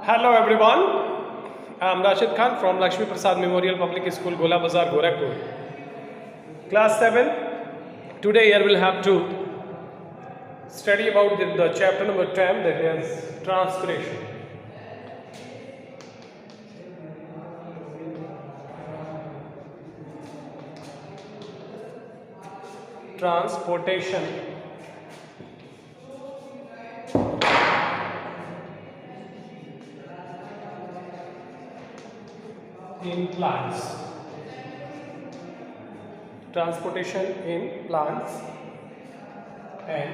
Hello everyone, I am Rashid Khan from Lakshmi Prasad Memorial Public School, Gola Bazar, Gorakhpur. Class 7. Today here we'll have to study about the chapter number 10, that is transpiration. Transportation. In plants. Transportation in plants and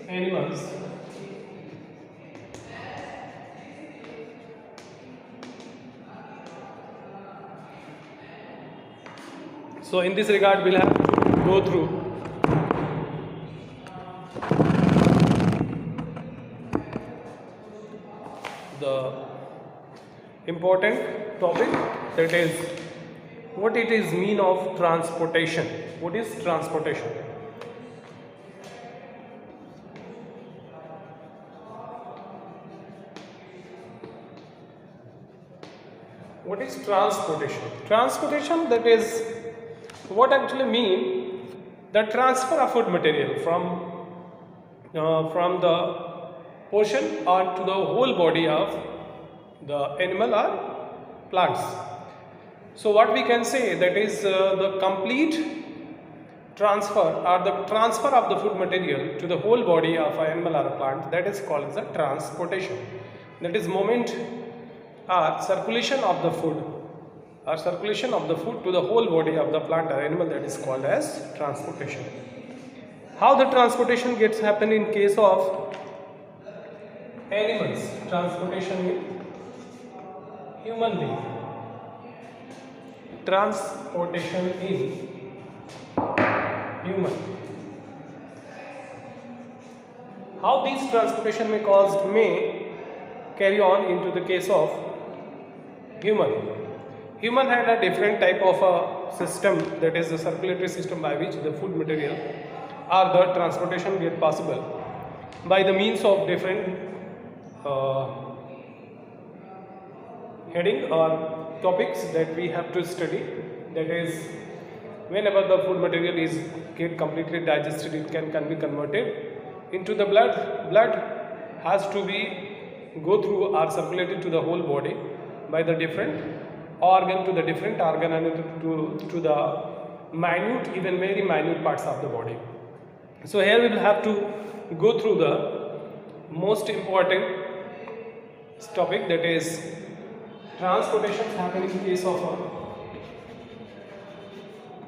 animals. So in this regard we'll have to go through the important topic, that is what it is mean of transportation. What is transportation? What is transportation? Transportation, that is what actually mean the transfer of food material from the portion or to the whole body of the animal or plants. So what we can say, that is the complete transfer or the transfer of the food material to the whole body of an animal or a plant, that is called as a transportation. That is movement or circulation of the food to the whole body of the plant or animal, that is called as transportation. How the transportation gets happen in case of animals? Transportation in human being. Transportation in human. How these transportation may carry on into the case of human. Human had a different type of a system, that is the circulatory system, by which the food material or the transportation get possible by the means of different heading or topics that we have to study. That is, whenever the food material is get completely digested, it can be converted into the blood. Blood has to be go through or circulated to the whole body by the different organ to the different organ and to the minute, even very minute parts of the body. So here we will have to go through the most important topic, that is transportation happening in case of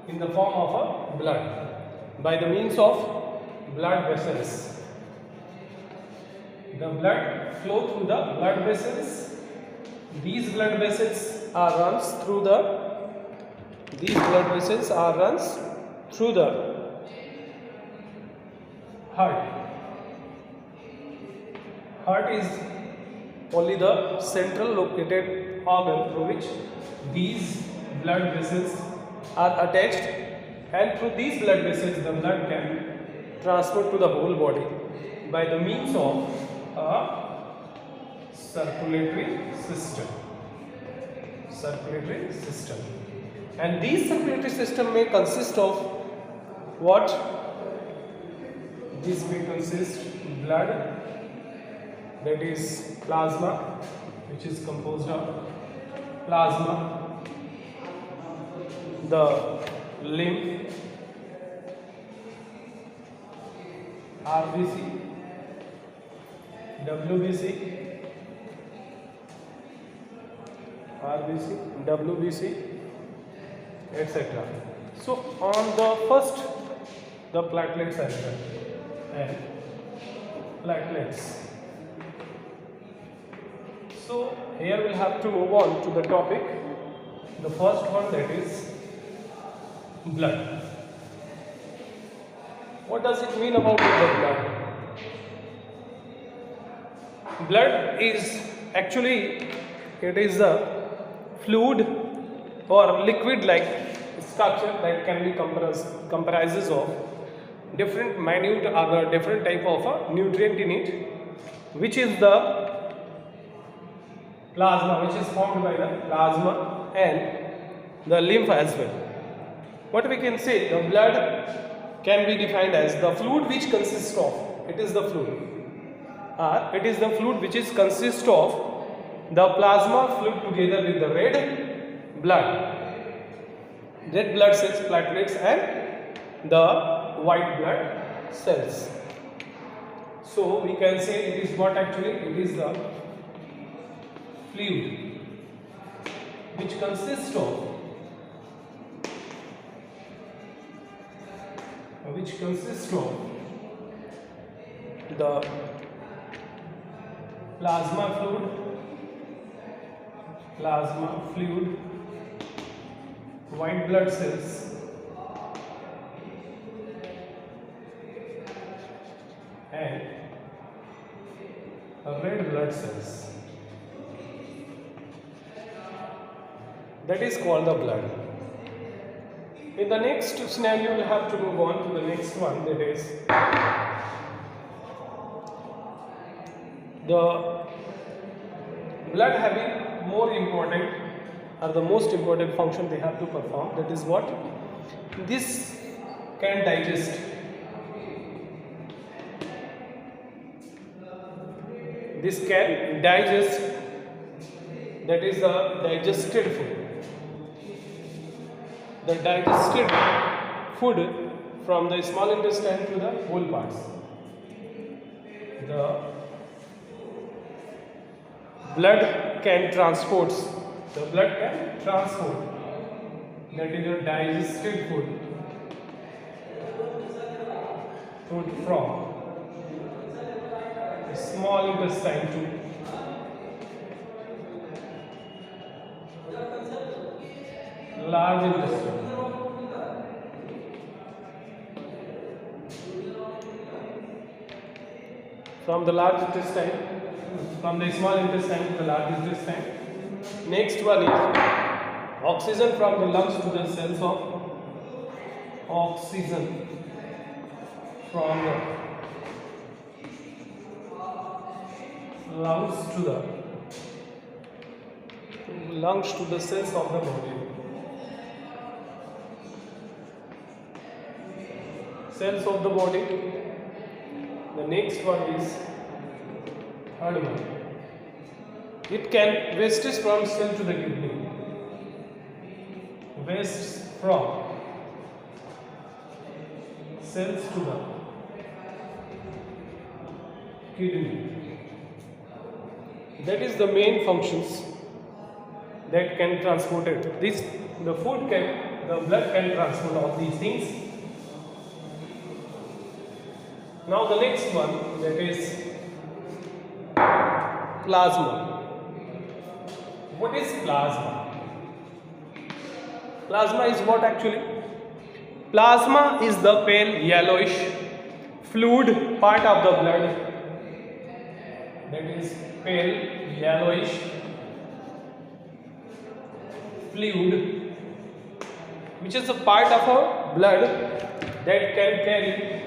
in the form of a blood by the means of blood vessels. The blood flow through the blood vessels. These blood vessels are runs through the heart. Heart is only the central located organ through which these blood vessels are attached, and through these blood vessels the blood can transport to the whole body by the means of a circulatory system. And these circulatory system may consist of what? This may consist blood, that is plasma, which is composed of plasma, the lymph, RBC, WBC, etc. So on the first, the platelets are there, and platelets. So here we'll have to move on to the topic. The first one, that is blood. What does it mean about the blood? Blood is actually, it is a fluid or liquid like structure that can be comprises of different minute or different type of a nutrient in it, which is the plasma, which is formed by the plasma and the lymph as well. What we can say, the blood can be defined as the fluid which consists of, it is the fluid, or it is the fluid which is consist of the plasma fluid together with the red blood cells, platelets, and the white blood cells. So we can say it is what actually, it is the fluid which consists of the plasma fluid, white blood cells, and red blood cells. That is called the blood. In the next scenario, we'll have to move on to the next one, that is the blood having more important or the most important function they have to perform. That is what? This can digest. This can digest, that is the digested food. The digested food from the small intestine to the whole parts. The blood can transport, that is your digested food from the small intestine to large intestine. From the large intestine, from the small intestine to the large intestine. Next one is oxygen from the lungs to the cells of oxygen from the lungs to the cells of the body. Cells of the body. The next one is third one. It can wastes from cell to the kidney. Wastes from cells to the kidney. That is the main functions that can transport it. The blood can transport all these things. Now the next one, that is plasma. What is plasma? Plasma is what actually? Plasma is the pale yellowish fluid part of the blood. That is pale yellowish fluid, which is a part of our blood that can carry,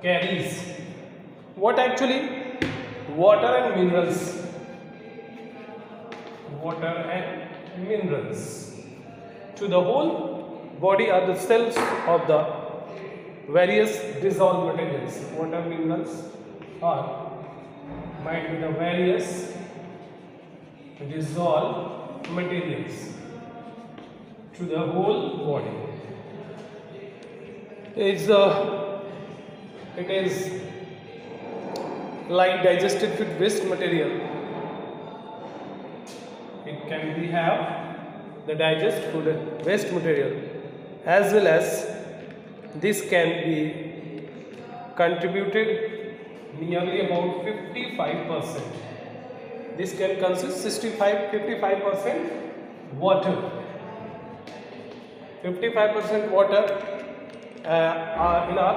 carries what actually? Water and minerals to the whole body or the cells of the various dissolved materials. Water, minerals, or might be the various dissolved materials to the whole body. It is like digested food waste material. It can be have the digested food waste material, as well as this can be contributed nearly about 55%. This can consist 55% water. 55% water are in our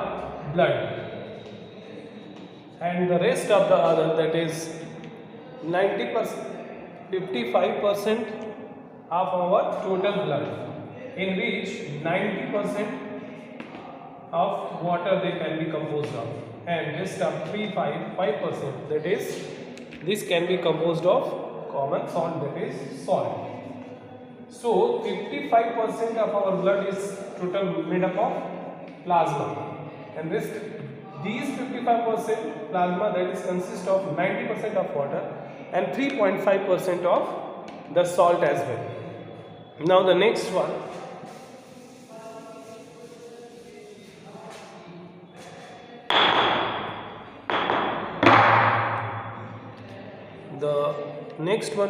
blood, and the rest of the other, that is 90%, 55% of our total blood, in which 90% of water they can be composed of, and rest of 5%, that is, this can be composed of common salt, that is salt. So 55% of our blood is total made up of plasma, and these 55% plasma, that is consists of 90% of water and 3.5% of the salt as well. Now the next one,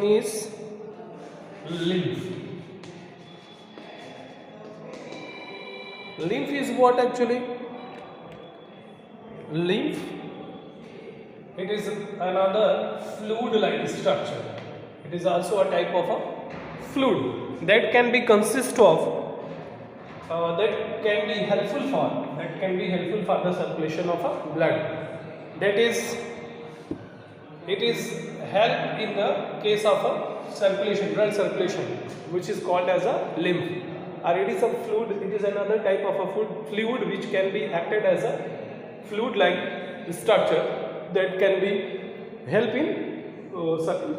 is lymph. Lymph is what actually? Lymph, it is another fluid-like structure. It is also a type of a fluid that can be consist of that can be helpful for the circulation of a blood. That is, it is help in the case of a circulation, blood circulation, which is called as a lymph. Or it is a fluid, it is another type of a fluid which can be acted as a fluid-like structure that can be help in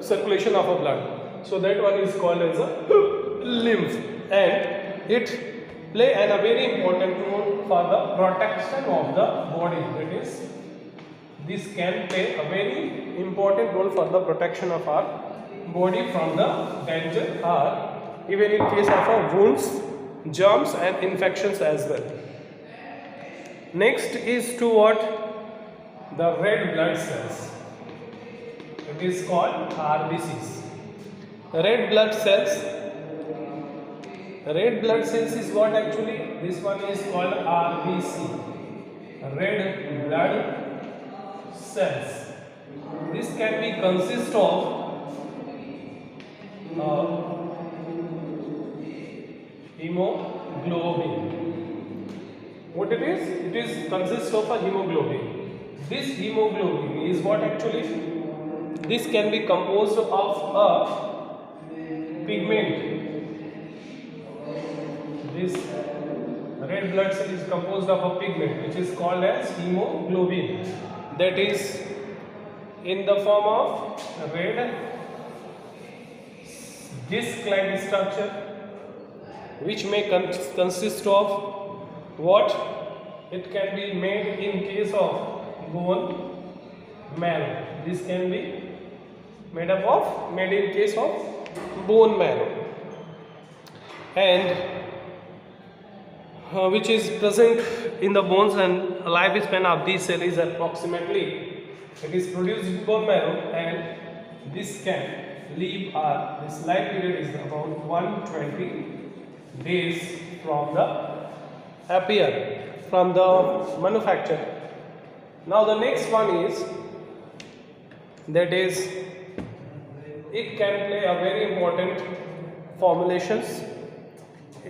circulation of a blood. So that one is called as a lymph, and it play a very important role for the protection of the body. That is, this can play a very important role for the protection of our body from the danger, or even in case of wounds, germs and infections as well. Next is to what? The red blood cells. It is called RBCs. Red blood cells. Red blood cells is what actually? This one is called RBC. Red blood cells. This can be consist of hemoglobin. What it is? It is consists of a hemoglobin. This hemoglobin is what actually? This can be composed of a pigment. This red blood cell is composed of a pigment which is called as hemoglobin. That is in the form of red disc-like structure, which may consist of what? It can be made in case of bone marrow. This can be made in case of bone marrow, and which is present in the bones, and lifespan of these cells is approximately, it is produced in bone marrow, and this can live, this life period is about 120 days from the manufacture. Now the next one is, that is, it can play a very important formulations.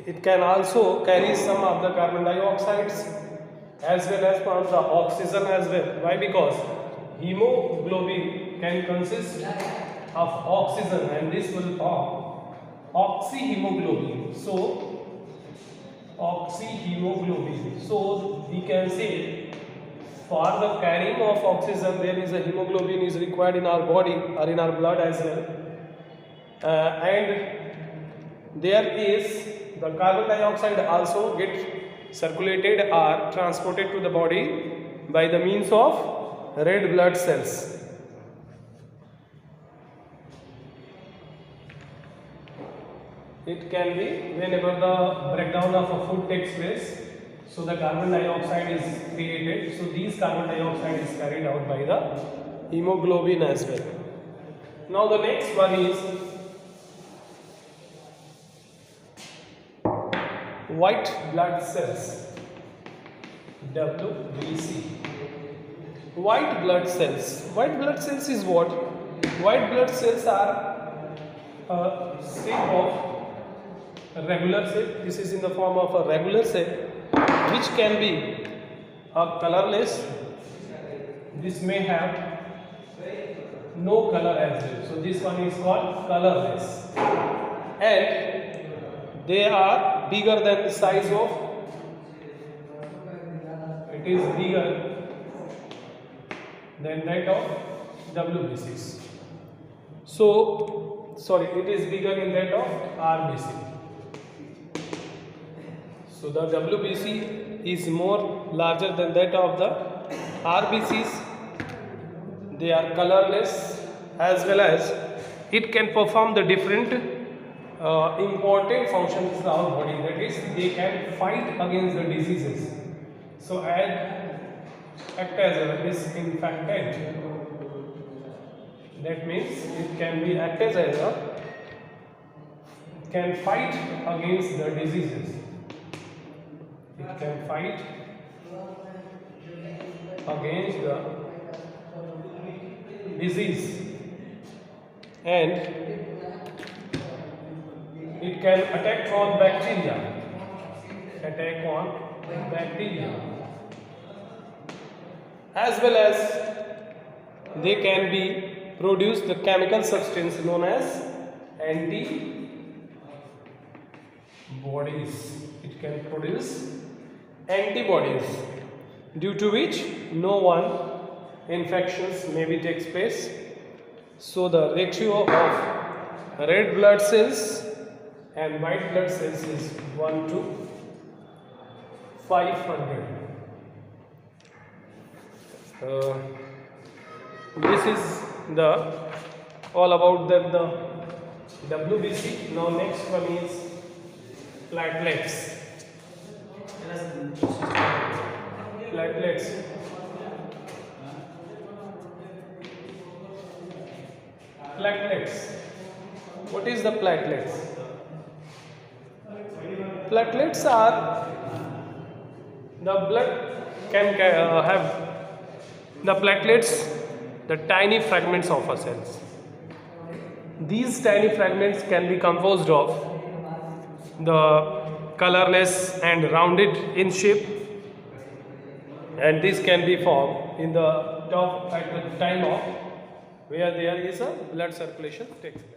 It can also carry some of the carbon dioxides as well as from the oxygen as well. Why? Because hemoglobin can consist of oxygen, and this will form oxyhemoglobin. So oxyhemoglobin. So we can say, for the carrying of oxygen, there is a hemoglobin is required in our body or in our blood as well, and there is the carbon dioxide also get circulated or transported to the body by the means of red blood cells. It can be whenever the breakdown of a food takes place, so the carbon dioxide is created. So these carbon dioxide is carried out by the hemoglobin as well. Now the next one is white blood cells, WBC. White blood cells. White blood cells is what? White blood cells are a shape of regular cell. This is in the form of a regular cell, which can be colorless. This may have no color as well. So this one is called colorless, and they are bigger than the size of it is bigger than that of WBCs. So, sorry, it is bigger in that of RBC. So the WBC is more larger than that of the RBCs. They are colorless, as well as it can perform the different important functions of our body. That is, they can fight against the diseases. So act as a disinfectant. That means it can be acted as a can fight against the diseases. It can fight against the disease, and it can attack on bacteria. Attack on bacteria, as well as they can be produce the chemical substance known as antibodies. It can produce antibodies, due to which no one infections maybe takes place. So the ratio of red blood cells and white blood cells is 1 to 500. This is the all about the WBC. Now next one is platelets. Platelets. Platelets. What is the platelets? Platelets are the blood can have the platelets, the tiny fragments of our cells. These tiny fragments can be composed of the colorless and rounded in shape, and this can be formed in the top at the time of where there is a blood circulation takes place.